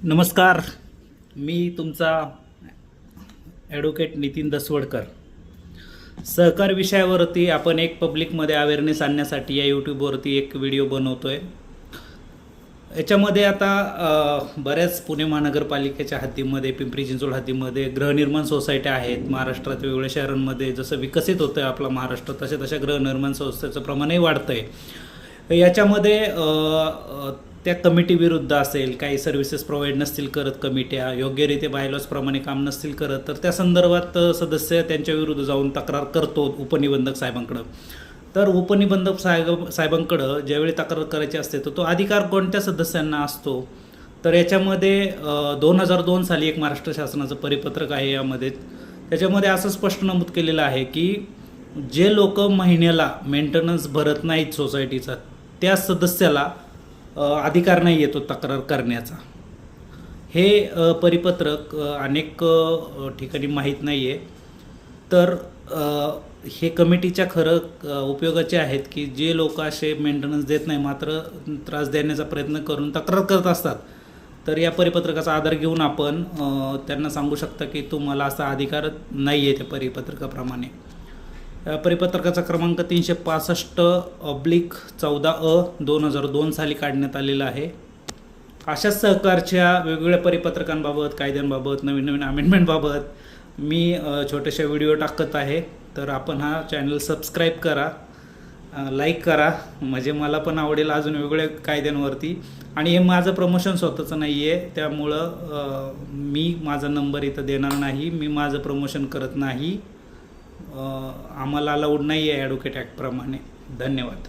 नमस्कार. मी तुमचा ॲडव्होकेट नितीन दसवडकर. सहकार विषयावरती आपण एक पब्लिकमध्ये अवेअरनेस आणण्यासाठी या यूट्यूबवरती एक व्हिडिओ बनवतो आहे. याच्यामध्ये आता बऱ्याच पुणे महानगरपालिकेच्या हद्दीमध्ये, पिंपरी चिंचवड हद्दीमध्ये गृहनिर्माण सोसायट्या आहेत. महाराष्ट्रात वेगवेगळ्या शहरांमध्ये जसं विकसित होतं आहे आपला महाराष्ट्र, तशा गृहनिर्माण संस्थेचं प्रमाणही वाढतं आहे. याच्यामध्ये त्या कमिटी विरुद्ध असेल, काही सर्व्हिसेस प्रोव्हाइड नसतील करत कमिट्या, योग्यरीत्या बायलॉजप्रमाणे काम नसतील करत, तर त्या संदर्भात सदस्य त्यांच्या विरुद्ध जाऊन तक्रार करतो उपनिबंधक साहेबांकडं. तर उपनिबंधक साहेबांकडं ज्यावेळी तक्रार करायची असते तर तो अधिकार कोणत्या सदस्यांना असतो, तर याच्यामध्ये 2002 साली एक महाराष्ट्र शासनाचं परिपत्रक आहे. यामध्ये त्याच्यामध्ये असं स्पष्ट नमूद केलेलं आहे की जे लोक महिन्याला मेंटेनन्स भरत नाहीत सोसायटीचा, त्या सदस्याला अधिकार नाही येतो तक्रार करण्याचा. हे परिपत्रक अनेक ठिकाणी माहीत नाही आहे. तर हे कमिटीच्या खरं उपयोगाचे आहेत की जे लोक असे मेंटेनन्स देत नाही मात्र त्रास देण्याचा प्रयत्न करून तक्रार करत असतात, तर या परिपत्रकाचा आधार घेऊन आपण त्यांना सांगू शकता की तुम्हाला असा अधिकार नाही आहे त्या परिपत्रकाप्रमाणे. परिपत्रकाचा क्रमांक 365/14 2002 साली काढण्यात आलेला आहे. अशा सहकारच्या वेगवेगळ्या परिपत्रकांबाबत, कायद्यांबाबत, नवीन अमेंडमेंटबाबत मी छोटेसे व्हिडिओ टाकत आहे. तर आपण हा चॅनल सबस्क्राईब करा, लाईक करा, म्हणजे मला पण आवडेल अजून वेगवेगळ्या कायद्यांवरती. आणि हे माझं प्रमोशन स्वतःचं नाही आहे, त्यामुळं मी माझा नंबर इथं देणार नाही. मी माझं प्रमोशन करत नाही. आम्हाला अलाउड नाही आहे ॲडव्होकेट ॲक्टप्रमाणे. धन्यवाद.